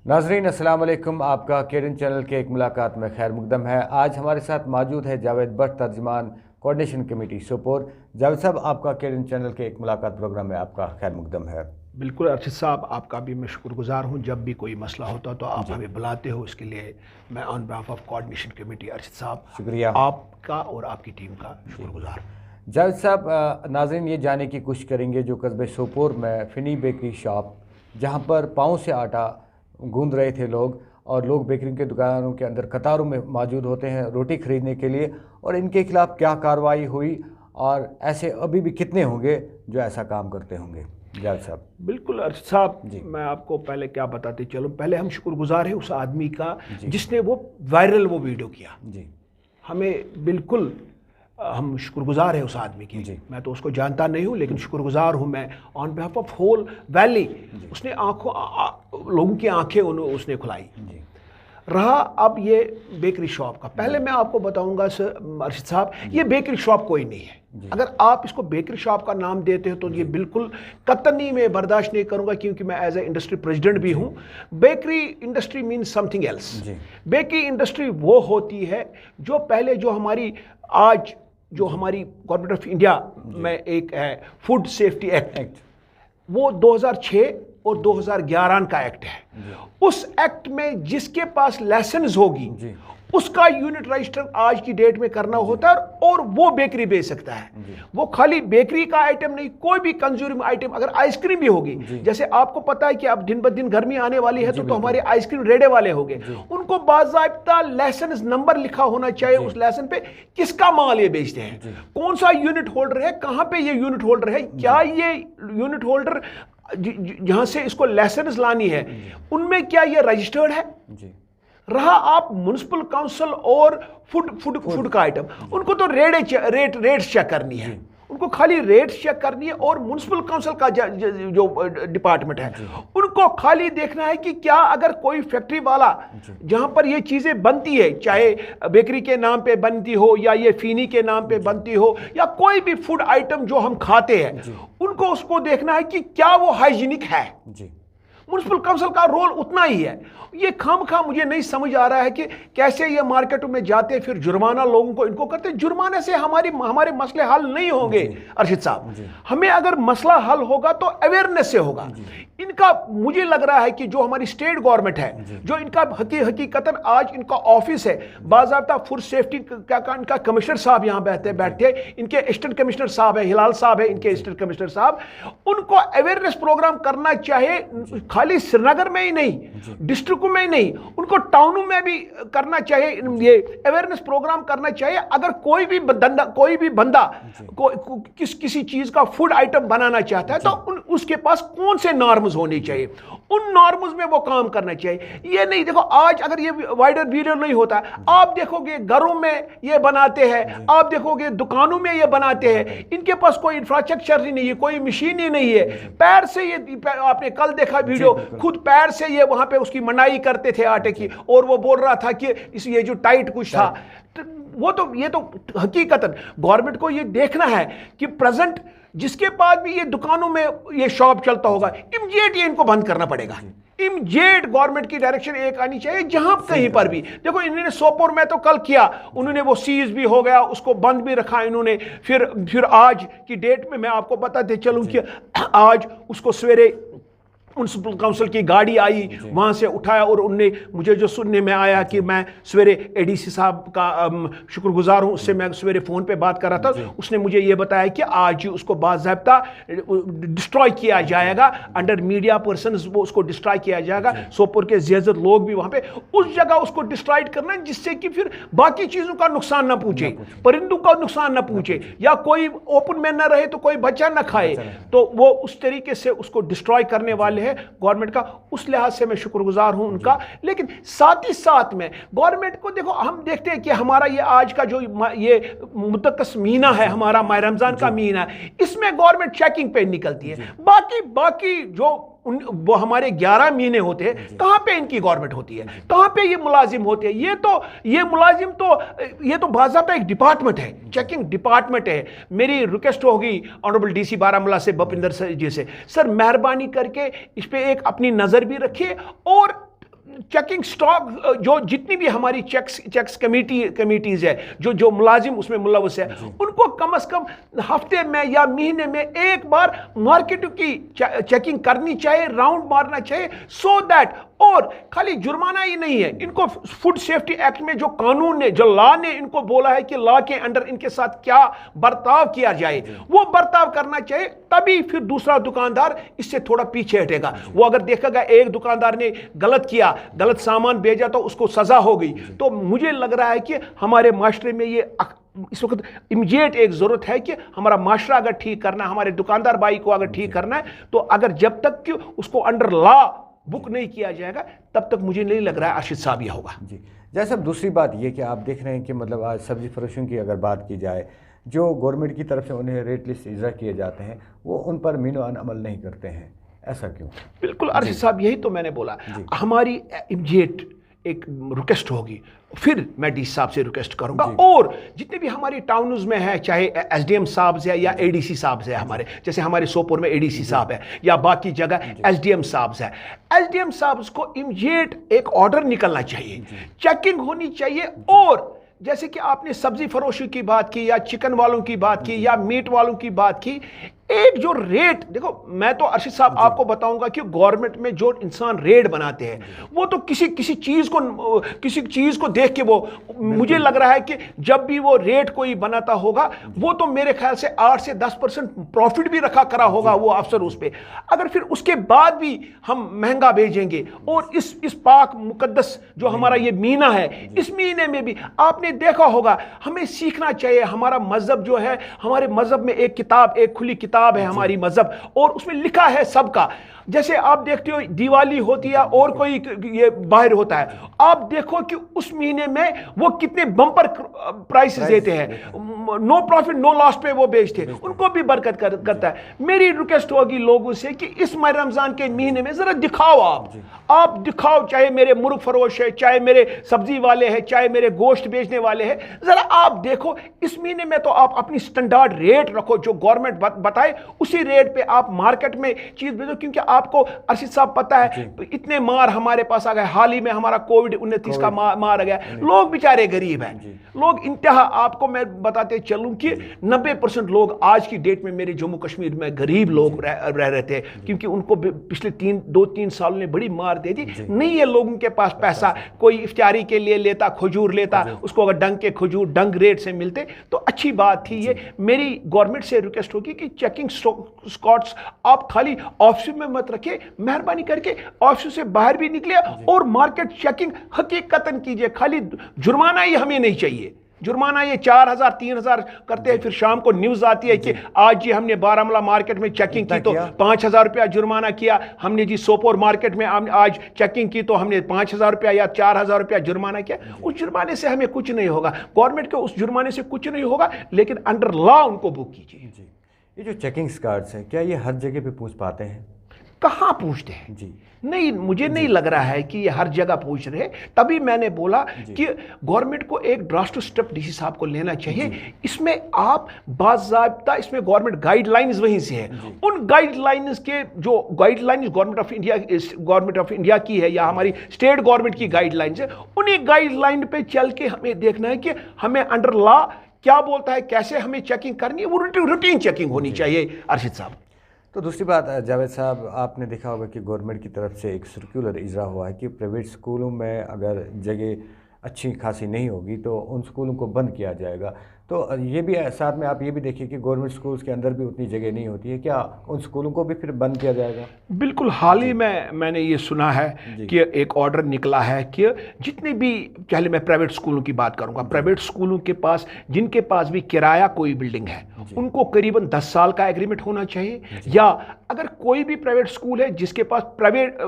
नाज़रीन अस्सलाम वालेकुम। आपका केरन चैनल के एक मुलाकात में खैर मुकदम है। आज हमारे साथ मौजूद है जावेद भट्ट, तर्जमान कोऑर्डिनेशन कमेटी सोपोर। जावेद साहब, आपका केरन चैनल के एक मुलाकात प्रोग्राम में आपका खैर मुकदम है। बिल्कुल अरशद साहब, आपका भी मैं शुक्रगुजार हूँ। जब भी कोई मसला होता तो आप हमें बुलाते हो, इसके लिए मैं on behalf of coordination committee Arshad साहब शुक्रिया आपका और आपकी टीम का शुक्रगुजार। जावेद साहब, नाज़रीन ये जानने की कोशिश करेंगे जो कस्बे सोपोर में फ़िनी बेकरी शॉप, जहाँ पर पाँव से आटा गूंद रहे थे लोग, और लोग बेकरी के दुकानों के अंदर कतारों में मौजूद होते हैं रोटी ख़रीदने के लिए, और इनके खिलाफ़ क्या कार्रवाई हुई और ऐसे अभी भी कितने होंगे जो ऐसा काम करते होंगे? जावेद साहब। बिल्कुल अरशद साहब, मैं आपको पहले क्या बताते चलो, पहले हम शुक्रगुजार हैं उस आदमी का जिसने वो वायरल वो वीडियो किया जी। हमें बिल्कुल हम शुक्रगुजार हैं उस आदमी की जी। मैं तो उसको जानता नहीं हूँ, लेकिन शुक्रगुजार हूँ मैं on behalf of whole valley. उसने लोगों की आंखें उसने खुलाई जी। रहा अब ये बेकरी शॉप का, पहले मैं आपको बताऊंगा अर्शद साहब, ये बेकरी शॉप कोई नहीं है। अगर आप इसको बेकरी शॉप का नाम देते हो तो ये बिल्कुल कतई मैं बर्दाश्त नहीं करूंगा, क्योंकि मैं एज ए इंडस्ट्री प्रेसिडेंट भी हूं। Bakery industry means something else. Bakery industry वो होती है जो पहले जो हमारी आज जो हमारी गवर्नमेंट ऑफ इंडिया में एक है फूड सेफ्टी एक्ट, वो 2006 और 2011 का एक्ट है। उस एक्ट में जिसके पास लाइसेंस होगी उसका यूनिट रजिस्टर आज की डेट में करना होता है, और वो बेकरी बेच सकता है। वो खाली बेकरी का आइटम नहीं, कोई भी कंज्यूमर आइटम, अगर आइसक्रीम भी होगी, जैसे आपको पता है कि अब दिन ब दिन गर्मी आने वाली है, तो हमारे आइसक्रीम रेडे वाले हो गए, उनको बाज़ाब्ता लाइसेंस नंबर लिखा होना चाहिए उस लाइसेंस पे, किसका माल ये बेचते हैं, कौन सा यूनिट होल्डर है, कहां पे ये यूनिट होल्डर है, क्या ये यूनिट होल्डर जहां से इसको लाइसेंस लानी है उनमें क्या ये रजिस्टर्ड है। रहा आप म्युनिसिपल काउंसिल और फूड का आइटम, उनको तो रेट चेक करनी है, उनको खाली रेट चेक करनी है। और म्युनिसिपल काउंसिल का जो डिपार्टमेंट है उनको खाली देखना है कि क्या अगर कोई फैक्ट्री वाला जहां पर ये चीजें बनती है, चाहे बेकरी के नाम पे बनती हो या ये फीनी के नाम पे बनती हो या कोई भी फूड आइटम जो हम खाते हैं, उनको उसको देखना है कि क्या वो हाइजीनिक है। म्युनिसिपल काउंसिल का रोल उतना ही है। ये खामखा मुझे नहीं समझ आ रहा है कि कैसे ये मार्केटों में जाते फिर जुर्माना लोगों को इनको करते। जुर्माने से हमारे मसले हल नहीं होंगे अर्शद साहब। हमें अगर मसला हल होगा तो अवेयरनेस से होगा। इनका मुझे लग रहा है कि जो हमारी स्टेट गवर्नमेंट है, जो इनका हकीकतन आज इनका ऑफिस है, बाज़ाब्ता फूड सेफ्टी का इनका कमिश्नर साहब यहाँ बैठते, इनके असिस्टेंट कमिश्नर साहब है, हिलाल साहब है इनके असिस्टेंट कमिश्नर साहब, उनको अवेयरनेस प्रोग्राम करना चाहिए, खाली श्रीनगर में ही नहीं, डिस्ट्रिक्ट में ही नहीं, उनको टाउनों में भी करना चाहिए। ये अवेयरनेस प्रोग्राम करना चाहिए। अगर कोई भी बंदा किसी चीज का फूड आइटम बनाना चाहता है तो उसके पास कौन से नॉर्म्स होने चाहिए, उन नॉर्म्स में वो काम करना चाहिए। ये नहीं, देखो आज अगर ये वाइडर वीडियो नहीं होता, आप देखोगे घरों में ये बनाते हैं, आप देखोगे दुकानों में ये बनाते हैं, इनके पास कोई इंफ्रास्ट्रक्चर ही नहीं है, कोई मशीन ही नहीं है, पैर से ये, आपने कल देखा वीडियो, खुद पैर से ये वहां पे उसकी मनाई करते थे आटे की, और वो बोल रहा था कि ये जो टाइट कुछ था, वो तो ये तो हकीकतन गवर्नमेंट को ये देखना है कि प्रेजेंट जिसके पास भी ये दुकानों में ये शॉप चलता होगा, इमीडिएट ये इनको बंद करना पड़ेगा। इमीडिएट गवर्नमेंट की डायरेक्शन एक आनी चाहिए। जहां कहीं पर भी देखो, इन्होंने सोपोर में तो कल किया, उन्होंने वो सीज भी हो गया, उसको बंद भी रखा इन्होंने। फिर आज की डेट में मैं आपको बताते चलूं कि आज उसको सवेरे म्युनिसिपल काउंसिल की गाड़ी आई, वहां से उठाया, और उनने मुझे जो सुनने में आया कि मैं सवेरे एडीसी साहब का शुक्रगुजार हूं, उससे मैं सवेरे फोन पे बात कर रहा था, उसने मुझे ये बताया कि आज उसको बाज़ाब्ता डिस्ट्रॉय किया जाएगा, अंडर मीडिया पर्सन्स वो उसको डिस्ट्रॉय किया जाएगा। सोपोर के ज़्यादा लोग भी वहां पे उस जगह उसको डिस्ट्रॉय करना, जिससे कि फिर बाकी चीजों का नुकसान ना पहुंचे, परिंदों का नुकसान ना पहुंचे, या कोई ओपन में न रहे तो कोई बच्चा ना खाए, तो वो उस तरीके से उसको डिस्ट्रॉय करने वाले गवर्नमेंट का। उस लिहाज से मैं शुक्रगुजार हूं उनका। लेकिन साथ ही साथ में गवर्नमेंट को देखो, हम देखते हैं कि हमारा ये आज का जो ये मुतकस महीना है, हमारा माह रमजान का महीना है, इसमें गवर्नमेंट चेकिंग पे निकलती है। बाकी जो वो हमारे 11 महीने होते हैं, कहां पे इनकी गवर्नमेंट होती है, कहां पे ये मुलाजिम होते हैं? ये मुलाजिम ये तो बाज़ाब्ता एक डिपार्टमेंट है, चेकिंग डिपार्टमेंट है। मेरी रिक्वेस्ट होगी ऑनरेबल डीसी बारामूला से, भूपिंदर जी से, सर मेहरबानी करके इस पे एक अपनी नजर भी रखिए, और चेकिंग स्टॉक जो जितनी भी हमारी चेक्स कमेटीज है, जो मुलाजिम उसमें मुलव्वस है, उनको कम से कम हफ्ते में या महीने में एक बार मार्केट की चेकिंग करनी चाहिए, राउंड मारना चाहिए, सो दैट, और खाली जुर्माना ही नहीं है, इनको फूड सेफ्टी एक्ट में जो कानून ने, जो लॉ ने इनको बोला है कि लॉ के अंडर इनके साथ क्या बर्ताव किया जाए, वो बर्ताव करना चाहिए, तभी फिर दूसरा दुकानदार इससे थोड़ा पीछे हटेगा। वो अगर देखेगा एक दुकानदार ने गलत किया, गलत सामान भेजा तो उसको सजा हो गई, तो मुझे लग रहा है कि हमारे माशरे में ये इस वक्त इमीडिएट एक जरूरत है कि हमारा माशरा अगर ठीक करना है, हमारे दुकानदार भाई को अगर ठीक करना है, तो अगर जब तक कि उसको अंडर लॉ बुक नहीं किया जाएगा तब तक मुझे नहीं लग रहा है अर्शिद साहब यह होगा। जी जैसे अब दूसरी बात ये कि आप देख रहे हैं कि मतलब आज सब्जी फरोशों की अगर बात की जाए, जो गवर्नमेंट की तरफ से उन्हें रेट लिस्ट इजरा किए जाते हैं, वो उन पर मीनो अमल नहीं करते हैं, ऐसा क्यों? बिल्कुल अर्शिद साहब, यही तो मैंने बोला, हमारी इमीडिएट एक रिक्वेस्ट होगी, फिर मैं डी साहब से रिक्वेस्ट करूंगा, और जितने भी हमारी टाउन्स में है, चाहे एसडीएम साहब है या एडीसी साहब है, हमारे जैसे हमारे सोपोर में एडीसी साहब है या बाकी जगह एसडीएम साहब है, एसडीएम साहब को इमीडिएट एक ऑर्डर निकलना चाहिए, चेकिंग होनी चाहिए। और जैसे कि आपने सब्जी फरोशी की बात की या चिकन वालों की बात की या मीट वालों की बात की, एक जो रेट, देखो मैं तो अर्शिद साहब आपको बताऊंगा कि गवर्नमेंट में जो इंसान रेट बनाते हैं वो तो किसी चीज को देख के, वो मुझे लग रहा है कि जब भी वो रेट कोई बनाता होगा वो तो मेरे ख्याल से 8 से 10% प्रॉफिट भी रखा करा होगा वो अफसर उस पे। अगर फिर उसके बाद भी हम महंगा भेजेंगे, और इस पाक मुकद्दस जो हमारा ये महीना है, इस महीने में भी आपने देखा होगा, हमें सीखना चाहिए। हमारा मजहब जो है, हमारे मजहब में एक किताब, एक खुली किताब है हमारी मजहब, और उसमें लिखा है सबका। जैसे आप देखते हो दिवाली होती है और कोई ये बाहर होता है, आप देखो कि उस महीने में वो कितने बम्पर प्राइस देते हैं, नो प्रॉफिट नो लॉस पे वो बेचते हैं, उनको भी बरकत करता है। मेरी रिक्वेस्ट होगी लोगों से कि इस माह रमजान के महीने में जरा दिखाओ, आप दिखाओ, चाहे मेरे मुर्ग फरोश है, चाहे मेरे सब्जी वाले हैं, चाहे मेरे गोश्त बेचने वाले हैं, जरा आप देखो इस महीने में तो आप अपनी स्टैंडर्ड रेट रखो, जो गवर्नमेंट बताए उसी रेट पे आप मार्केट में चीज भेजो। क्योंकि आपको अर्शिद साहब पता है इतने मार हमारे पास आ गए, हाल ही में हमारा कोविड-19 का मार आ गया, लोग बेचारे गरीब हैं, लोग इंतहा, आपको मैं बताते चलूं कि 90% लोग आज की डेट में मेरे जम्मू कश्मीर में गरीब लोग रह रहे थे, क्योंकि उनको पिछले 2-3 साल ने बड़ी मार दे दी। नहीं है लोगों के पास पैसा, कोई इफ्तारी के लिए लेता, खजूर लेता, उसको अगर डंग के खजूर डंग रेट से मिलते तो अच्छी बात थी। ये मेरी गवर्नमेंट से रिक्वेस्ट होगी कि चेकिंग स्कॉट्स आप खाली ऑफिस में मत रखिए, मेहरबानी करके ऑफिस से बाहर भी निकले और मार्केट चेकिंग हकीकतन कीजिए। खाली जुर्माना ही हमें नहीं चाहिए, जुर्माना ये 4,000 3,000 करते हैं, फिर शाम को न्यूज आती है कि आज जी हमने बारामूला मार्केट में चेकिंग की तो 5,000 रुपया जुर्माना किया, हमने जी सोपोर मार्केट में आज चेकिंग की तो हमने 5,000 रुपया या 4,000 रुपया जुर्माना किया। उस जुर्माने से हमें कुछ नहीं होगा, गवर्नमेंट को उस जुर्माने से कुछ नहीं होगा, लेकिन अंडर लॉ उनको बुक कीजिए। ये जो चेकिंग कार्ड्स हैं, क्या ये हर जगह पे पूछ पाते हैं? कहाँ पूछते हैं जी? नहीं, मुझे नहीं लग रहा है कि ये हर जगह पूछ रहे। तभी मैंने बोला कि गवर्नमेंट को एक ड्रास्टिक स्टेप डीसी साहब को लेना चाहिए। इसमें आप बाज़ाब्ता, इसमें गवर्नमेंट गाइडलाइंस वहीं से है, उन गाइडलाइंस के जो गाइडलाइंस गवर्नमेंट ऑफ इंडिया की है या हमारी स्टेट गवर्नमेंट की गाइडलाइंस है, उन्हीं गाइडलाइन पे चल के हमें देखना है कि हमें अंडर लॉ क्या बोलता है, कैसे हमें चेकिंग करनी है, वो रूटीन चेकिंग होनी चाहिए अर्शिद साहब। तो दूसरी बात जावेद साहब, आपने देखा होगा कि गवर्नमेंट की तरफ से एक सर्कुलर इजरा हुआ है कि प्राइवेट स्कूलों में अगर जगह अच्छी खासी नहीं होगी तो उन स्कूलों को बंद किया जाएगा। तो ये भी साथ में आप ये भी देखिए कि गवर्नमेंट स्कूल्स के अंदर भी उतनी जगह नहीं होती है, क्या उन स्कूलों को भी फिर बंद किया जाएगा? बिल्कुल, हाल ही में मैंने ये सुना है कि एक ऑर्डर निकला है कि जितने भी, पहले मैं प्राइवेट स्कूलों की बात करूंगा, प्राइवेट स्कूलों के पास जिनके पास भी किराया कोई बिल्डिंग है उनको करीबन 10 साल का एग्रीमेंट होना चाहिए, या अगर कोई भी प्राइवेट स्कूल है जिसके पास प्राइवेट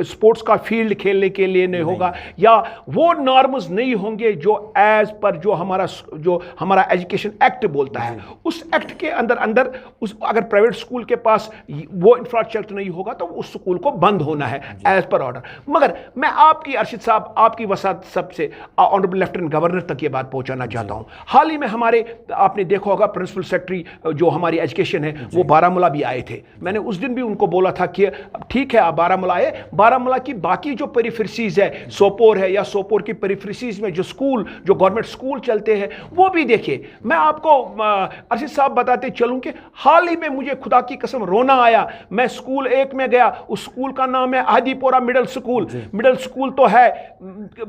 स्पोर्ट्स का फील्ड खेलने के लिए नहीं होगा, या वो नॉर्म्स नहीं होंगे जो एज पर जो हमारा ایجوکیشن ایکٹ بولتا ہے. اس ایکٹ کے اندر اگر پرائیویٹ اسکول کے پاس وہ انفراسٹرکچر نہیں ہوگا تو اس اسکول کو بند ہونا ہے ایز پر آرڈر. مگر میں آپ کی ارشد صاحب آپ کی وسعت سب سے آنریبل لیفٹیننٹ گورنر تک یہ بات پہنچانا چاہتا ہوں. حال ہی میں ہمارے آپ نے دیکھا ہوگا پرنسپل سیکرٹری جو ہماری ایجوکیشن ہے وہ بارہمولہ بھی آئے تھے. میں نے اس دن بھی ان کو بولا تھا کہ ٹھیک ہے آپ بارہمولہ آئے, بارہمولہ کی باقی جو پیریفرسیز ہے, سوپور ہے یا سوپور کی پیریفرسیز میں جو گورنمنٹ اسکول چلتے ہیں وہ بھی دیکھیے. میں آپ کو ارشد صاحب بتاتے چلوں کہ حال ہی میں مجھے خدا کی قسم رونا آیا. میں اسکول ایک میں گیا, اس اسکول کا نام ہے ہادی پورہ مڈل اسکول. مڈل اسکول تو ہے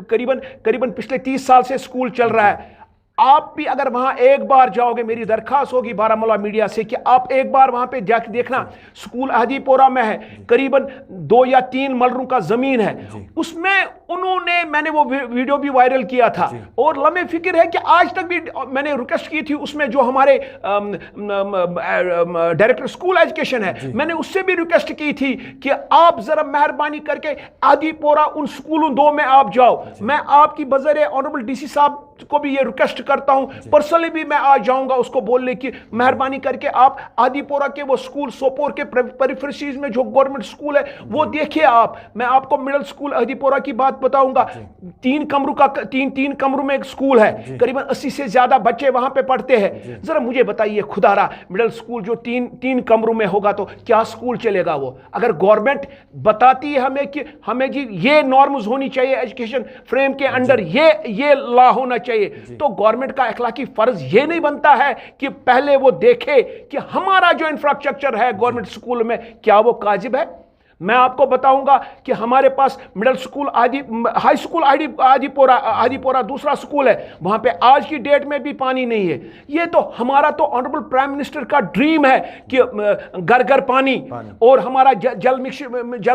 قریباً پچھلے 30 سال سے اسکول چل رہا ہے. آپ بھی اگر وہاں ایک بار جاؤ گے, میری درخواست ہوگی بارہمولہ میڈیا سے کہ آپ ایک بار وہاں پہ جا کے دیکھنا. اسکول ہادی پورہ میں ہے, قریباً 2 یا 3 مرلوں کا زمین ہے. اس میں میں نے وہ ویڈیو بھی وائرل کیا تھا اور لمحے فکر ہے کہ آج تک بھی میں نے ریکویسٹ کی تھی. اس میں جو ہمارے ڈائریکٹر اسکول ایجوکیشن ہے, میں نے اس سے بھی ریکویسٹ کی تھی کہ آپ ذرا مہربانی کر کے ہادی پورہ ان اسکولوں 2 میں آپ جاؤ. میں آپ کی بذریعہ آنریبل ڈی سی صاحب کو بھی یہ ریکویسٹ کرتا ہوں, پرسنلی بھی میں آج جاؤں گا اس کو بولنے کی مہربانی کر کے آپ ہادی پورہ کے وہ اسکول سوپور کے پیریفرسیز میں جو گورنمنٹ اسکول ہے وہ دیکھیے. میں آپ کو مڈل اسکول ہادی پورہ کی بات بتاؤں گا. 3 کمروں میں ایک اسکول ہے, قریباً 80 سے زیادہ بچے وہاں پہ پڑھتے ہیں. ذرا مجھے بتائیے خدا را, مڈل اسکول جو 3 کمروں میں ہوگا تو کیا اسکول چلے گا وہ؟ اگر گورنمنٹ بتاتی ہے ہمیں کہ ہمیں جی یہ نارمز ہونی چاہیے ایجوکیشن فریم کے اندر, یہ لا ہونا چاہیے, تو گورنمنٹ کا اخلاقی فرض یہ نہیں بنتا ہے کہ پہلے وہ دیکھے کہ ہمارا جو انفراسٹرکچر ہے گورنمنٹ اسکول میں کیا وہ کاذب ہے؟ میں آپ کو بتاؤں گا کہ ہمارے پاس مڈل اسکول ہائی اسکول ہادی پورہ دوسرا سکول ہے, وہاں پہ آج کی ڈیٹ میں بھی پانی نہیں ہے. یہ تو ہمارا تو آنریبل پرائم منسٹر کا ڈریم ہے کہ گھر پانی, اور ہمارا جل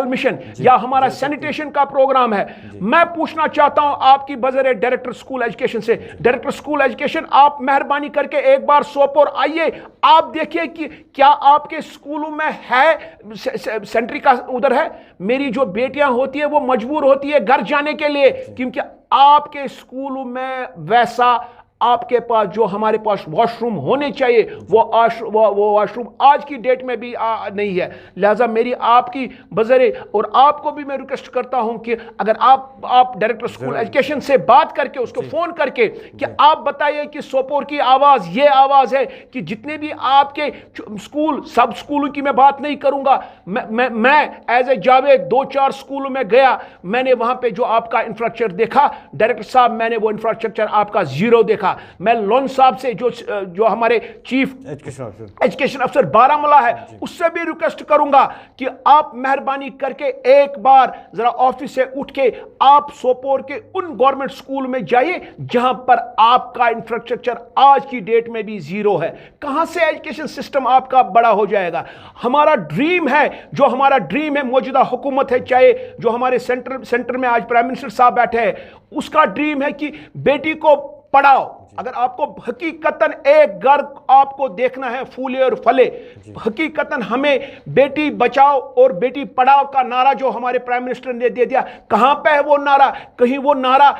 مشن یا ہمارا سینیٹیشن کا پروگرام ہے. میں پوچھنا چاہتا ہوں آپ کی بذریعہ ڈائریکٹر اسکول ایجوکیشن سے, ڈائریکٹر اسکول ایجوکیشن آپ مہربانی کر کے ایک بار سوپور آئیے, آپ دیکھیے کہ کیا آپ کے اسکولوں میں ہے سینٹری کا ادھر ہے. میری جو بیٹیاں ہوتی ہیں وہ مجبور ہوتی ہے گھر جانے کے لیے, کیونکہ آپ کے اسکولوں میں ویسا آپ کے پاس جو ہمارے پاس واش روم ہونے چاہیے وہ واش روم آج کی ڈیٹ میں بھی نہیں ہے. لہذا میری آپ کی بذریعہ اور آپ کو بھی میں ریکویسٹ کرتا ہوں کہ اگر آپ ڈائریکٹر اسکول ایجوکیشن سے بات کر کے اس کو فون کر کے کہ آپ بتائیے کہ سوپور کی آواز یہ آواز ہے کہ جتنے بھی آپ کے اسکول سب اسکولوں کی میں بات نہیں کروں گا, میں ایز اے جاوید 2-4 اسکولوں میں گیا, میں نے وہاں پہ جو آپ کا انفراسٹرکچر دیکھا ڈائریکٹر صاحب, میں نے وہ انفراسٹرکچر آپ کا 0 دیکھا. میں لون صاحب سے جو ہمارے چیف ایجوکیشن افسر بارہمولہ ہے اس سے بھی ریکویسٹ کروں گا کہ آپ مہربانی کر کے ایک بار ذرا آفس سے اٹھ کے آپ سوپور کے ان گورنمنٹ اسکول میں جائیے جہاں پر آپ کا انفراسٹرکچر آج کی ڈیٹ میں بھی 0 ہے. کہاں سے ایجوکیشن سسٹم آپ کا بڑا ہو جائے گا؟ ہمارا ڈریم ہے موجودہ حکومت ہے, چاہے جو ہمارے سینٹر میں آج پرائم منسٹر صاحب بیٹھے ہیں, اس کا ڈریم ہے کہ بیٹی کو پڑھاؤ. اگر آپ کو حقیقتاً ایک گھر آپ کو دیکھنا ہے پھولے اور پھلے, حقیقتاً ہمیں بیٹی بچاؤ اور بیٹی پڑھاؤ کا نعرہ جو ہمارے پرائم منسٹر نے دے دیا, کہاں پہ ہے وہ نعرہ؟ کہیں وہ نعرہ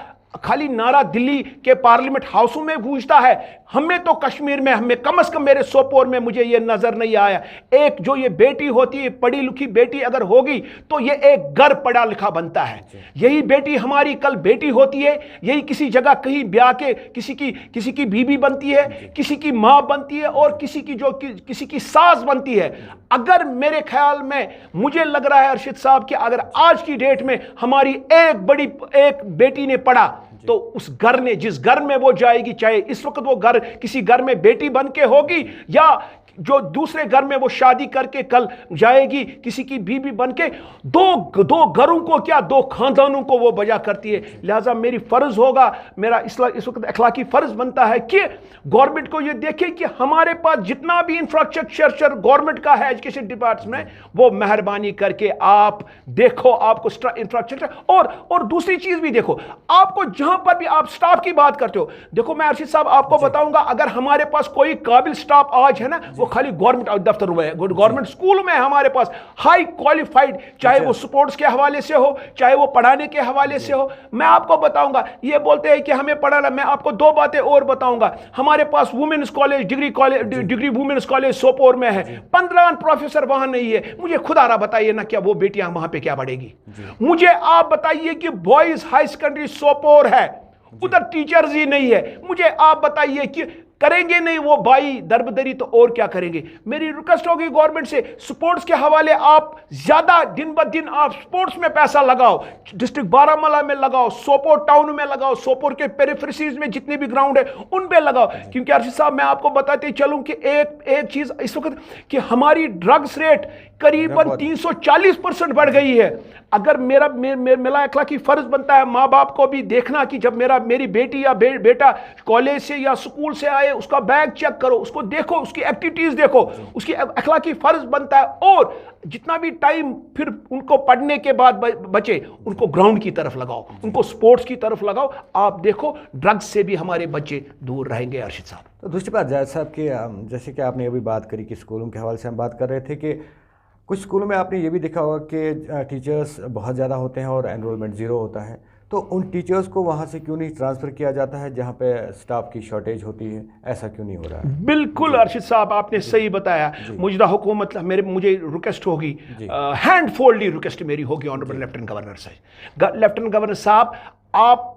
خالی نعرہ دلی کے پارلیمنٹ ہاؤسوں میں گونجتا ہے. ہمیں تو کشمیر میں, ہمیں کم از کم میرے سوپور میں مجھے یہ نظر نہیں آیا. ایک جو یہ بیٹی ہوتی ہے, پڑھی لکھی بیٹی اگر ہوگی تو یہ ایک گھر پڑھا لکھا بنتا ہے. یہی بیٹی ہماری کل بیٹی ہوتی ہے, یہی کسی جگہ کہیں بیاہ کے کسی کی بیوی بنتی ہے, کسی کی ماں بنتی ہے, اور کسی کی ساس بنتی ہے. اگر میرے خیال میں مجھے لگ رہا ہے ارشد صاحب کہ اگر آج کی ڈیٹ میں ہماری ایک بیٹی نے پڑھا تو اس گھر نے, جس گھر میں وہ جائے گی, چاہے اس وقت وہ گھر کسی گھر میں بیٹی بن کے ہوگی یا جو دوسرے گھر میں وہ شادی کر کے کل جائے گی کسی کی بیوی بن کے, دو گھروں کو کیا 2 خاندانوں کو وہ بجا کرتی ہے. لہٰذا میری فرض ہوگا, میرا اس وقت اخلاقی فرض بنتا ہے کہ گورنمنٹ کو یہ دیکھے کہ ہمارے پاس جتنا بھی انفراسٹرکچر گورنمنٹ کا ہے ایجوکیشن ڈپارٹمنٹ میں, وہ مہربانی کر کے آپ دیکھو, آپ کو انفراسٹرکچر اور دوسری چیز بھی دیکھو. آپ کو جہاں پر بھی آپ سٹاف کی بات کرتے ہو, دیکھو میں ارشد صاحب آپ کو بتاؤں گا, اگر ہمارے پاس کوئی قابل سٹاف آج ہے نا, وہ खाली गवर्नमेंट दफ्तर में, गवर्नमेंट स्कूल में हमारे पास हाई क्वालिफाइड, चाहे वो स्पोर्ट्स के हवाले से हो, चाहे वो पढ़ाने के हवाले से हो। मैं आपको बताऊंगा, ये बोलते हैं कि हमें पढ़ाना, मैं आपको 2 बातें और बताऊंगा। हमारे पास women's college, degree women's college Sopore में है, 15 प्रोफेसर वहां नहीं है। मुझे खुद आ रहा बताइए ना, क्या वो बेटियां वहां पे क्या पढ़ेगी? मुझे आप बताइए कि बॉयज हाई सेकेंडरी सोपोर है, उधर टीचर्स ही नहीं है। मुझे आप बताइए कि करेंगे नहीं वो भाई दरबदरी, तो और क्या करेंगे? मेरी रिक्वेस्ट होगी गवर्नमेंट से, स्पोर्ट्स के हवाले आप ज्यादा दिन ब दिन आप स्पोर्ट्स में पैसा लगाओ, डिस्ट्रिक्ट बारामूला में लगाओ, सोपोर टाउन में लगाओ, सोपोर के पेरिफेरीज में जितने भी ग्राउंड है उन पे लगाओ। क्योंकि अर्शी साहब, मैं आपको बताते चलूं कि एक चीज इस वक्त कि हमारी ड्रग्स रेट करीबन 340% बढ़ गई है। अगर मेरा अखलाकी फर्ज बनता है माँ बाप को भी देखना कि जब मेरी बेटी या बेटा कॉलेज से या स्कूल से आए, उसका बैग चेक करो, उसको देखो, उसकी एक्टिविटीज देखो, उसकी अखलाकी फर्ज बनता है। और जितना भी टाइम फिर उनको पढ़ने के बाद बचे, उनको ग्राउंड की तरफ लगाओ, उनको स्पोर्ट्स की तरफ लगाओ। आप देखो ड्रग्स से भी हमारे बच्चे दूर रहेंगे। अर्शिद साहब, तो दूसरी बात जायद साहब कि जैसे कि आपने अभी बात करी कि स्कूलों के हवाले से हम बात कर रहे थे कि कुछ स्कूलों में आपने ये भी देखा होगा कि टीचर्स बहुत ज़्यादा होते हैं और एनरोलमेंट ज़ीरो होता है, तो उन टीचर्स को वहाँ से क्यों नहीं ट्रांसफ़र किया जाता है जहाँ पे स्टाफ की शॉर्टेज होती है? ऐसा क्यों नहीं हो रहा है? बिल्कुल अर्शिद साहब, आपने सही बताया। मुझदा हुकूमत मुझे रिक्वेस्ट होगी, हैंड फोल्डली रिक्वेस्ट मेरी होगी ऑनरेबल लेफ्टिनेंट गवर्नर से। लेफ्टिनेंट गवर्नर साहब, आप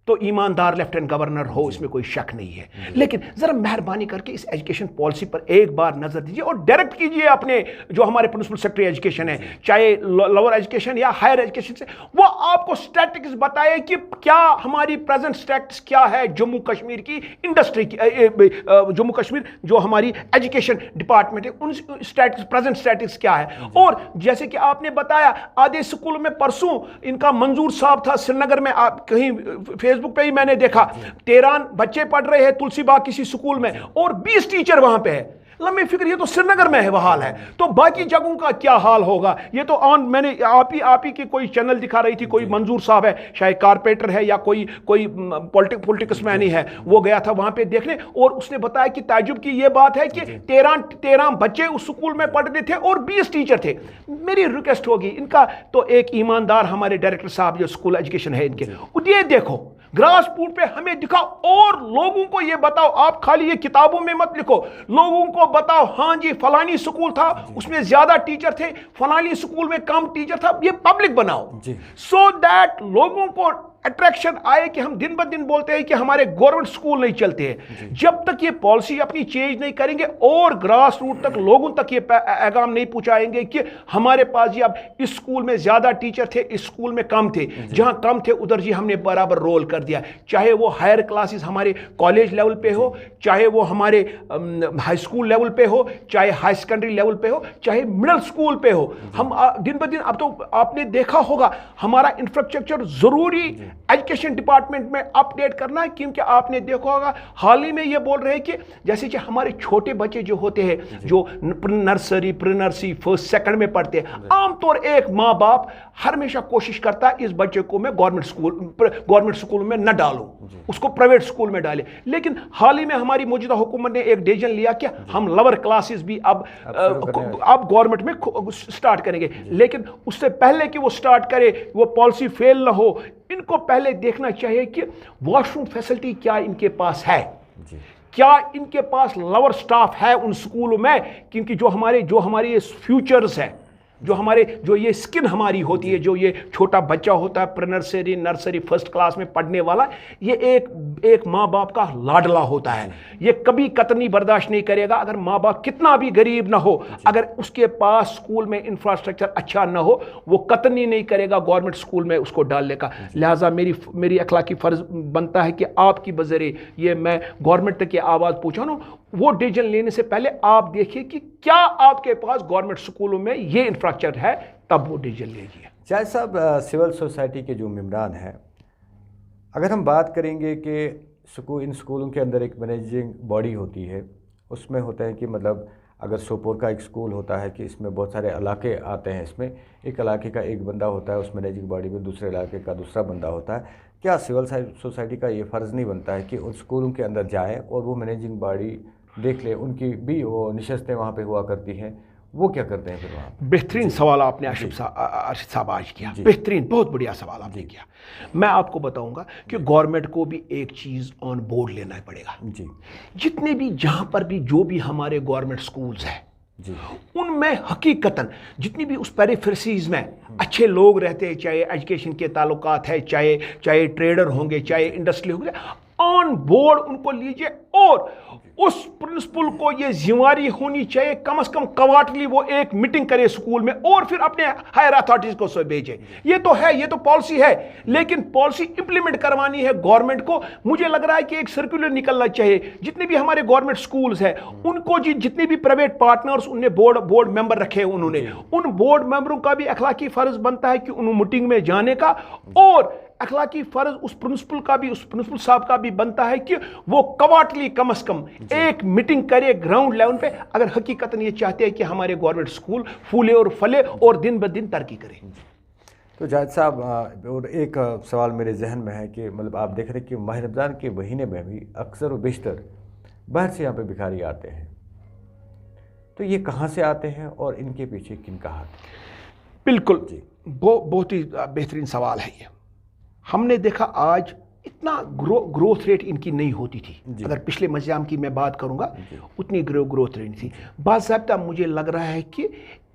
तो ईमानदार लेफ्टिनेंट गवर्नर हो, इसमें कोई शक नहीं है, लेकिन जरा मेहरबानी करके इस एजुकेशन पॉलिसी पर एक बार नजर दीजिए और डायरेक्ट कीजिए अपने जो हमारे प्रिंसिपल सेक्रेटरी एजुकेशन है, चाहे लोअर एजुकेशन या हायर एजुकेशन से, वो आपको स्टैटिस्टिक्स बताए कि क्या हमारी प्रेजेंट स्टैटिस क्या है जम्मू कश्मीर की इंडस्ट्री की, जम्मू कश्मीर जो हमारी एजुकेशन डिपार्टमेंट है, उन प्रेजेंट स्टैटिस्टिक्स क्या है। और जैसे कि आपने बताया, आधे स्कूल में परसों इनका मंजूर साहब था श्रीनगर में, आप कहीं फेसबुक पे ही मैंने देखा, 13 बच्चे पढ़ रहे हैं तुलसीबाग किसी स्कूल में और 20 टीचर वहां पे है। लम्बी फिक्र, ये तो श्रीनगर में है वो हाल है, तो बाकी जगहों का क्या हाल होगा? ये तो मैंने आप ही की कोई चैनल दिखा रही थी, कोई मंजूर साहब है, शायद कारपेंटर है या कोई पॉलिटिक्स मैन ही है, वो गया था वहां पे देखने और उसने बताया कि ताज्जुब की ये बात है कि 13 बच्चे उस स्कूल में पढ़ रहे थे और 20 टीचर थे। मेरी रिक्वेस्ट होगी, इनका तो एक ईमानदार हमारे डायरेक्टर साहब जो स्कूल एजुकेशन है इनके, ये देखो ग्रास रूट पे हमें दिखाओ और लोगों को ये बताओ। आप खाली ये किताबों में मत लिखो, लोगों को बताओ, हाँ जी फलानी स्कूल था उसमें ज्यादा टीचर थे, फलानी स्कूल में कम टीचर था। ये पब्लिक बनाओ सो दैट लोगों को अट्रैक्शन आए कि हम दिन ब दिन बोलते हैं कि हमारे गवर्नमेंट स्कूल नहीं चलते हैं। जब तक ये पॉलिसी अपनी चेंज नहीं करेंगे और ग्रास रूट तक लोगों तक ये पैगाम नहीं पहुंचाएंगे कि हमारे पास जी अब इस स्कूल में ज्यादा टीचर थे, इस स्कूल में कम थे, जहां कम थे उधर जी हमने बराबर रोल कर दिया, चाहे वो हायर क्लासेस हमारे कॉलेज लेवल पे हो, चाहे वो हमारे हाई स्कूल लेवल पे हो, चाहे हाई सेकेंडरी लेवल पे हो, चाहे मिडिल स्कूल पे हो। हम दिन ब दिन, अब तो आपने देखा होगा हमारा इंफ्रास्ट्रक्चर जरूरी एजुकेशन डिपार्टमेंट में अपडेट करना है, क्योंकि आपने देखा होगा हाल ही में ये बोल रहे हैं कि जैसे कि हमारे छोटे बच्चे जो होते हैं जो nursery pre nursery first second में पढ़ते हैं, आमतौर एक माँ बाप हमेशा कोशिश करता है इस बच्चे को मैं गवर्नमेंट स्कूल में न डालूं, उसको प्राइवेट स्कूल में डाले। लेकिन हाल ही में हमारी मौजूदा हुकूमत ने एक डिसीजन लिया कि हम लोअर क्लासेस भी अब गवर्नमेंट में स्टार्ट करेंगे, लेकिन उससे पहले कि वो स्टार्ट करे, वो पॉलिसी फेल ना हो, इनको पहले देखना चाहिए कि वॉशरूम फैसिलिटी क्या इनके पास है, क्या इनके पास लोअर स्टाफ है उन स्कूलों में, क्योंकि जो हमारे फ्यूचर्स है, जो ये स्किन हमारी होती है, जो ये छोटा बच्चा होता है प्री नर्सरी फर्स्ट क्लास में पढ़ने वाला, ये एक माँ बाप का लाडला होता है, ये कभी कतनी बर्दाश्त नहीं करेगा अगर माँ बाप कितना भी गरीब ना हो, अगर उसके पास स्कूल में इंफ्रास्ट्रक्चर अच्छा ना हो, वो कतनी नहीं करेगा गवर्नमेंट स्कूल में उसको डालने का। लिहाजा मेरी अखलाकी फर्ज बनता है कि आपकी बजरे ये मैं गवर्नमेंट तक की आवाज़ पहुँचाऊं, वो डिसीजन लेने से पहले आप देखिए कि क्या आपके पास गवर्नमेंट स्कूलों में ये इंफ्रास्ट्रक्चर है, तब वो डिसीजन लीजिए। शायद साहब, सिविल सोसाइटी के जो मेंबरान हैं, अगर हम बात करेंगे कि इन स्कूलों के अंदर एक मैनेजिंग बॉडी होती है, उसमें होता है कि मतलब अगर सोपोर का एक स्कूल होता है कि इसमें बहुत सारे इलाके आते हैं, इसमें एक इलाके का एक बंदा होता है, उस मैनेजिंग बॉडी में दूसरे इलाके का दूसरा बंदा होता है। क्या सिविल सोसाइटी का ये फ़र्ज़ नहीं बनता है कि उन स्कूलों के अंदर जाएं और वो मैनेजिंग बॉडी دیکھ لیں ان کی بھی وہ نشستیں وہاں پہ ہوا کرتی ہیں، وہ کیا کرتے ہیں پھر وہاں پہ؟ بہترین سوال آپ نے ارشد صاحب آج کیا، بہترین، بہت بڑھیا سوال آپ نے کیا۔ میں آپ کو بتاؤں گا کہ گورنمنٹ کو بھی ایک چیز آن بورڈ لینا پڑے گا، جتنے بھی جہاں پر بھی جو بھی ہمارے گورنمنٹ سکولز ہیں ان میں حقیقتاً جتنی بھی اس پیریفرسیز میں اچھے لوگ رہتے ہیں، چاہے ایجوکیشن کے تعلقات ہے، چاہے ٹریڈر ہوں گے، چاہے انڈسٹری ہوں گے، آن بورڈ ان کو لیجئے، اور اس پرنسپل کو یہ ذمہ ہونی چاہیے کم از کم کوارٹرلی وہ ایک میٹنگ کرے سکول میں اور پھر اپنے ہائر اتھارٹیز کو بھیجے۔ یہ تو ہے، یہ تو پالیسی ہے، لیکن پالیسی امپلیمنٹ کروانی ہے گورنمنٹ کو۔ مجھے لگ رہا ہے کہ ایک سرکولر نکلنا چاہیے، جتنے بھی ہمارے گورنمنٹ سکولز ہیں ان کو جتنے بھی پرائیویٹ پارٹنرز ان نے بورڈ ممبر رکھے، انہوں نے ان بورڈ ممبروں کا بھی اخلاقی فرض بنتا ہے کہ ان میٹنگ میں جانے کا، اور اخلاقی فرض اس پرنسپل صاحب کا بھی بنتا ہے کہ وہ کوارٹرلی کم از کم ایک میٹنگ کرے گراؤنڈ لیول پہ، اگر حقیقتاً یہ چاہتے ہیں کہ ہمارے گورنمنٹ سکول پھولے اور پھلے اور دن بدن ترقی کرے۔ تو جاوید صاحب، اور ایک سوال میرے ذہن میں ہے کہ مطلب آپ دیکھ رہے ہیں کہ ماہ رمضان کے مہینے میں بھی اکثر و بیشتر باہر سے یہاں پہ بھکاری آتے ہیں، تو یہ کہاں سے آتے ہیں اور ان کے پیچھے کن کا ہاتھ؟ بالکل، بہت ہی بہترین سوال ہے یہ۔ ہم نے دیکھا آج اتنا گروتھ ریٹ ان کی نہیں ہوتی تھی، اگر پچھلے مجام کی میں بات کروں گا اتنی گروتھ ریٹ تھی۔ باضابطہ مجھے لگ رہا ہے کہ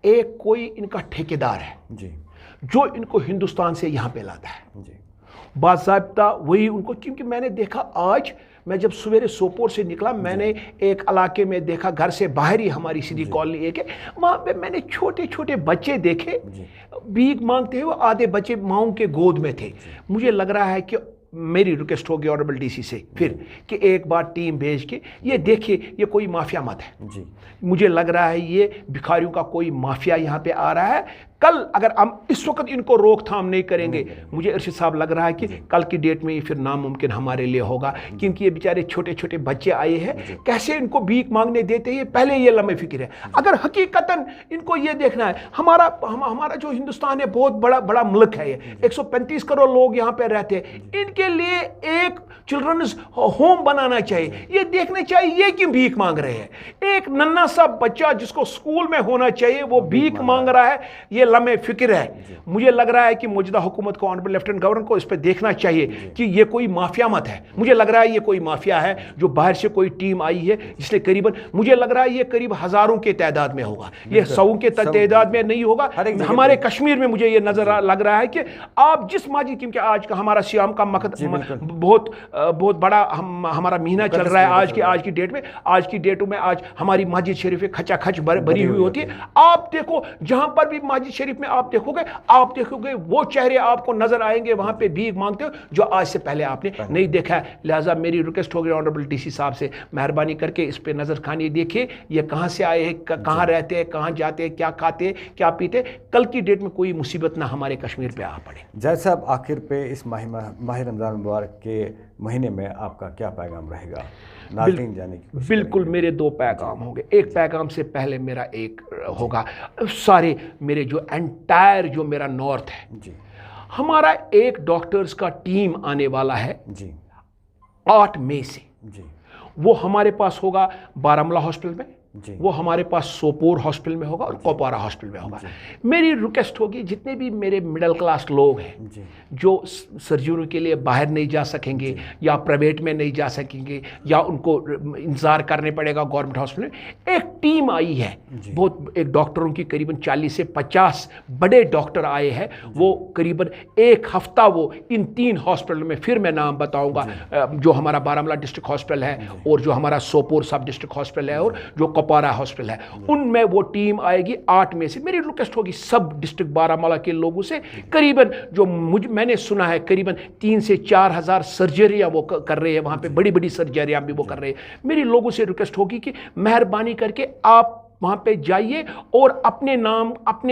ایک کوئی ان کا ٹھیکیدار ہے جو ان کو ہندوستان سے یہاں پہ لاتا ہے، باضابطہ وہی ان کو، کیونکہ میں نے دیکھا آج میں جب سویرے سوپور سے نکلا، میں نے ایک علاقے میں دیکھا، گھر سے باہر ہی ہماری سیدھی کالونی ایک ہے، وہاں پہ میں نے چھوٹے چھوٹے بچے دیکھے بھیک مانگتے ہوئے، آدھے بچے ماؤں کے گود میں تھے۔ مجھے لگ رہا ہے کہ میری ریکویسٹ ہوگی آنریبل ڈی سی سے پھر کہ ایک بار ٹیم بھیج کے یہ دیکھیے، یہ کوئی مافیا مت ہے، مجھے لگ رہا ہے یہ بھکاریوں کا کوئی مافیا یہاں پہ آ رہا ہے۔ کل اگر ہم اس وقت ان کو روک تھام نہیں کریں گے، مجھے ارشد صاحب لگ رہا ہے کہ کل کی ڈیٹ میں یہ پھر ناممکن ہمارے لیے ہوگا، کیونکہ یہ بیچارے چھوٹے چھوٹے بچے آئے ہیں، کیسے ان کو بھیک مانگنے دیتے ہیں، پہلے یہ لمحے فکر ہے۔ اگر حقیقتاً ان کو یہ دیکھنا ہے، ہمارا جو ہندوستان ہے بہت بڑا ملک ہے، یہ 135 کروڑ لوگ یہاں پہ رہتے ہیں، ان کے لیے ایک چلڈرنز ہوم بنانا چاہیے، یہ دیکھنا چاہیے یہ کیوں بھیک مانگ رہے ہیں۔ ایک ننھا سا بچہ جس کو سکول میں ہونا چاہیے وہ بھیک مانگ رہا ہے، یہ لمحے فکر ہے۔ مجھے لگ رہا ہے کہ موجودہ حکومت کو، آنریبل لیفٹیننٹ گورنر کو اس پہ دیکھنا چاہیے کہ یہ کوئی مافیا مت ہے۔ مجھے لگ رہا ہے یہ کوئی مافیا ہے جو باہر سے کوئی ٹیم آئی ہے، جس نے مجھے لگ رہا ہے یہ قریب ہزاروں کے تعداد میں ہوگا، یہ 100 کے تعداد میں نہیں ہوگا۔ ہمارے کشمیر میں مجھے یہ نظر لگ رہا ہے کہ آپ جس مسجد، کیونکہ آج کا ہمارا سیام کا بہت بڑا ہمارا مہینہ چل رہا ہے آج کی ڈیٹ میں، آج کی ڈیٹوں میں آج ہماری مسجد شریف کھچا کھچ بھری ہوئی ہوتی ہے۔ آپ دیکھو جہاں پر بھی مسجد شریف میں آپ دیکھو گے وہ چہرے آپ کو نظر آئیں گے وہاں پہ بھیک مانگتے ہو، جو آج سے پہلے آپ نے نہیں دیکھا ہے۔ لہٰذا میری ریکویسٹ ہوگی آنریبل ڈی سی صاحب سے، مہربانی کر کے اس پہ نظر خانی دیکھیے، یہ کہاں سے آئے ہیں، کہاں رہتے ہیں، کہاں جاتے ہیں، کیا کھاتے ہیں، کیا پیتے ہیں، کل کی ڈیٹ میں کوئی مصیبت نہ ہمارے کشمیر پہ آ پڑے۔ جاوید صاحب، آخر پہ اس ماہ رمضان مبارک کے مہینے میں آپ کا کیا پیغام رہے گا ناظرین جانے کی؟ بالکل، میرے 2 پیغام ہوں گے۔ ایک پیغام سے پہلے میرا ایک ہوگا سارے میرے جو انٹائر جو میرا نارتھ ہے، ہمارا ایک ڈاکٹرز کا ٹیم آنے والا ہے 8 مئی سے، وہ ہمارے پاس ہوگا بارہمولہ ہاسپٹل میں، وہ ہمارے پاس سوپور ہاسپٹل میں ہوگا اور کوپوارہ ہاسپٹل میں ہوگا۔ میری ریکویسٹ ہوگی جتنے بھی میرے مڈل کلاس لوگ ہیں جو سرجری کے لیے باہر نہیں جا سکیں گے یا پرائیویٹ میں نہیں جا سکیں گے یا ان کو انتظار کرنے پڑے گا گورنمنٹ ہاسپٹل میں، ایک ٹیم آئی ہے، ایک ڈاکٹروں کی قریباً 40 سے 50 بڑے ڈاکٹر آئے ہیں، وہ قریباً 1 ہفتہ وہ ان 3 ہاسپٹل میں، پھر میں نام بتاؤں گا، جو ہمارا بارہمولہ ڈسٹرکٹ ہاسپٹل ہے اور جو ہمارا سوپور سب ڈسٹرکٹ ہاسپٹل ہے اور جو کوپوارہ ہاسپٹل ہے، ان میں وہ ٹیم آئے گی 8 مئی سے۔ میری ریکویسٹ ہوگی سب ڈسٹرکٹ بارہمولہ کے لوگوں سے، قریباً جو میں نے سنا ہے قریباً 3 سے 4 ہزار سرجریاں وہ کر رہے ہیں وہاں پہ، بڑی سرجریاں بھی وہ کر رہے ہیں۔ میری لوگوں سے ریکویسٹ ہوگی کہ مہربانی کر کے آپ وہاں پہ جائیے اور اپنے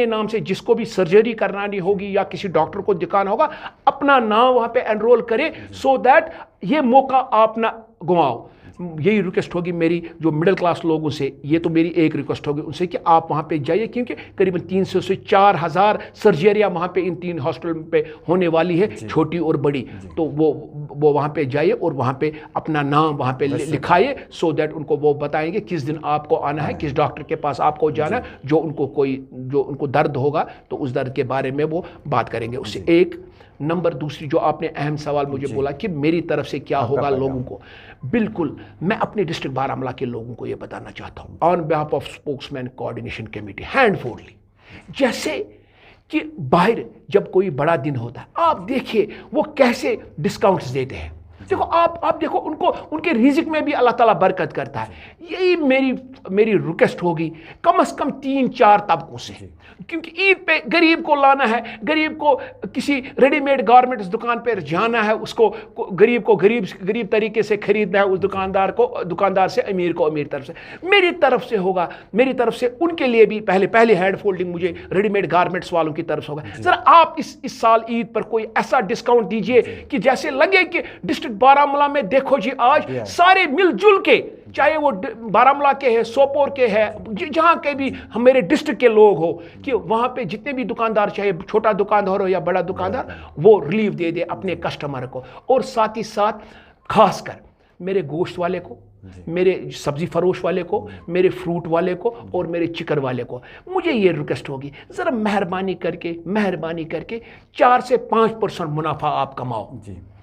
نام سے جس کو بھی سرجری کرانی ہوگی یا کسی ڈاکٹر کو دکھانا ہوگا، اپنا نام وہاں پہ انرول کرے، سو دیٹ یہ موقع آپ نہ گواؤ۔ یہی ریکویسٹ ہوگی میری جو مڈل کلاس لوگوں سے, یہ تو میری ایک ریکویسٹ ہوگی ان سے کہ آپ وہاں پہ جائیے, کیونکہ قریب 300 سے 4000 سرجریاں وہاں پہ ان 3 ہاسپٹل پہ ہونے والی ہے, چھوٹی اور بڑی. تو وہ وہاں پہ جائیے اور وہاں پہ اپنا نام وہاں پہ لکھائیے, سو دیٹ ان کو وہ بتائیں گے کس دن آپ کو آنا ہے, کس ڈاکٹر کے پاس آپ کو جانا ہے, جو ان کو درد ہوگا تو اس درد کے بارے میں وہ بات کریں گے. اس سے ایک نمبر. دوسری جو آپ نے اہم سوال مجھے بولا کہ میری طرف سے کیا ہوگا لوگوں کو, بالکل میں اپنے ڈسٹرکٹ بارہمولہ کے لوگوں کو یہ بتانا چاہتا ہوں on behalf of spokesman coordination committee, ہینڈ فورلی, جیسے کہ باہر جب کوئی بڑا دن ہوتا ہے آپ دیکھیے وہ کیسے ڈسکاؤنٹس دیتے ہیں. دیکھو آپ دیکھو ان کے رزق میں بھی اللہ تعالیٰ برکت کرتا ہے. یہی میری ریکویسٹ ہوگی کم از کم 3-4 طبقوں سے, کیونکہ عید پہ غریب کو لانا ہے, غریب کو کسی ریڈی میڈ گارمنٹس دکان پہ جانا ہے, اس کو غریب طریقے سے خریدنا ہے, اس دکاندار سے, امیر کو امیر طرف سے. میری طرف سے ہوگا, میری طرف سے ان کے لیے بھی پہلے ہینڈ فولڈنگ مجھے ریڈی میڈ گارمنٹس والوں کی طرف سے ہوگا. ذرا آپ اس سال عید پر کوئی ایسا ڈسکاؤنٹ دیجئے کہ جیسے لگے کہ ڈسٹرکٹ بارہمولہ میں دیکھو جی آج سارے مل جل کے, چاہے وہ بارہمولہ کے ہے, سوپور کے ہے, جہاں کے بھی میرے ڈسٹرکٹ کے لوگ ہو, کہ وہاں پہ جتنے بھی دکاندار, چاہے چھوٹا دکاندار ہو یا بڑا دکاندار, وہ ریلیف دے دے اپنے کسٹمر کو. اور ساتھ ہی ساتھ خاص کر میرے گوشت والے کو, میرے سبزی فروش والے کو, میرے فروٹ والے کو اور میرے چکن والے کو مجھے یہ ریکویسٹ ہوگی, ذرا مہربانی کر کے 4 سے 5% منافع آپ کماؤ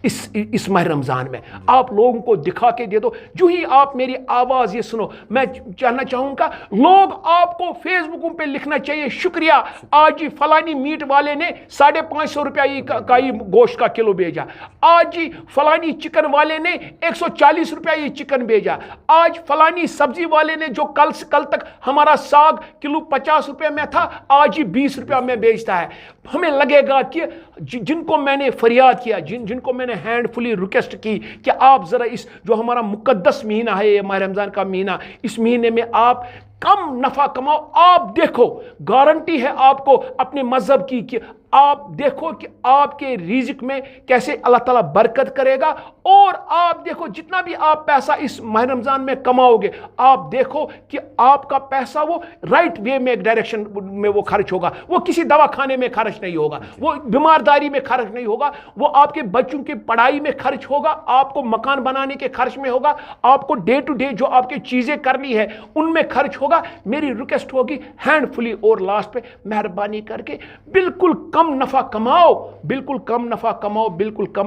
اس ماہ رمضان میں. آپ لوگوں کو دکھا کے دے دو. جو ہی آپ میری آواز یہ سنو, میں چاہنا چاہوں گا لوگ آپ کو فیس بکوں پہ لکھنا چاہیے, شکریہ آج جی فلانی میٹ والے نے 550 روپیہ کا یہ گوشت کا کلو بھیجا, آج جی فلانی چکن والے نے 140 روپیہ یہ چکن بھیجا, آج فلانی سبزی والے نے جو کل تک ہمارا ساگ کلو 50 روپے میں تھا آج ہی 20 روپیہ میں بیچتا ہے. ہمیں لگے گا کہ جن کو میں نے فریاد کیا, جن کو میں نے ہینڈ فلی ریکویسٹ کی کہ آپ ذرا اس جو ہمارا مقدس مہینہ ہے, یہ ماہ رمضان کا مہینہ, اس مہینے میں آپ کم نفع کماؤ. آپ دیکھو, گارنٹی ہے آپ کو اپنے مذہب کی کہ آپ دیکھو کہ آپ کے رزق میں کیسے اللہ تعالیٰ برکت کرے گا. اور آپ دیکھو جتنا بھی آپ پیسہ اس ماہ رمضان میں کماؤ گے, آپ دیکھو کہ آپ کا پیسہ وہ رائٹ وے میں, ایک ڈائریکشن میں وہ خرچ ہوگا. وہ کسی دواخانے میں خرچ نہیں ہوگا, وہ بیمارداری میں خرچ نہیں ہوگا, وہ آپ کے بچوں کی پڑھائی میں خرچ ہوگا, آپ کو مکان بنانے کے خرچ میں ہوگا, آپ کو ڈے ٹو ڈے جو آپ کی چیزیں کرنی ہے ان میں خرچ ہوگا. میری ریکویسٹ ہوگی ہینڈ فلی اور لاسٹ پہ مہربانی کر کے بالکل کم نفع کماؤ, بالکل کم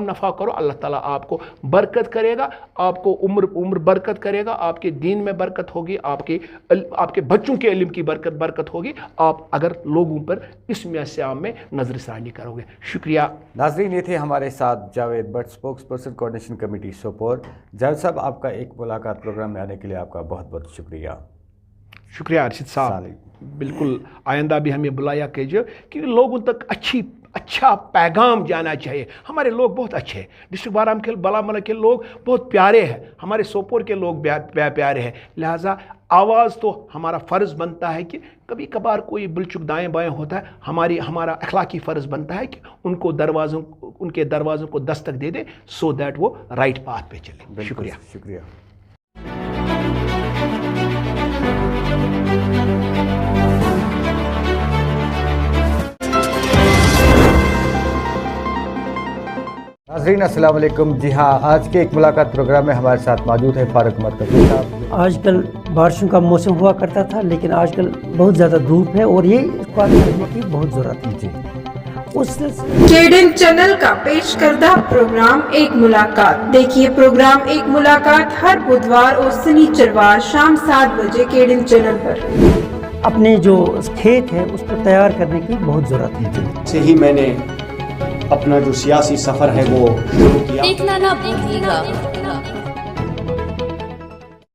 نفع کرو. اللہ تعالیٰ آپ کو برکت کرے گا, آپ کو عمر برکت کرے گا, آپ کے دین میں برکت ہوگی, آپ کے بچوں کے علم کی برکت ہوگی, آپ اگر لوگوں پر اس سیام میں نظر ثانی کرو گے. شکریہ. ناظرین, یہ تھے ہمارے ساتھ Javed but, spokes person coordination committee Sopore. Javed صاحب, آپ کا ایک ملاقات پروگرام میں آنے کے لیے آپ کا بہت بہت شکریہ. شکریہ ارشد صاحب. بالکل آئندہ بھی ہمیں بلایا کیجیے کہ لوگوں تک اچھا پیغام جانا چاہیے. ہمارے لوگ بہت اچھے ہیں, ڈسٹرکٹ بارہمولہ کے لوگ بہت پیارے ہیں, ہمارے سوپور کے لوگ پیارے ہیں. لہٰذا آواز تو ہمارا فرض بنتا ہے کہ کبھی کبھار کوئی بلچک دائیں بائیں ہوتا ہے, ہمارا اخلاقی فرض بنتا ہے کہ ان کے دروازوں کو دستک دے دے, سو دیٹ وہ رائٹ پاتھ پہ چلے. شکریہ. ناظرین السلام علیکم. جی ہاں, آج کے ایک ملاقات پروگرام میں ہمارے ساتھ موجود ہے فاروق مرکزی صاحب. آج کل بارشوں کا موسم ہوا کرتا تھا, لیکن آج کل بہت زیادہ دھوپ ہے اور یہ پانی کرنے کی بہت ضرورت ہے. جی, KDN چینل کا پیش کردہ پروگرام ایک ملاقات. دیکھیے پروگرام ایک ملاقات ہر بدوار اور سنیچروار شام 7 بجے KDN چینل پر. اپنے جو کھیت ہے اس کو تیار کرنے کی بہت ضرورت ہے. سے ہی میں نے اپنا جو سیاسی سفر ہے وہ شروع کیا. دیکھنا نہ بھولیے گا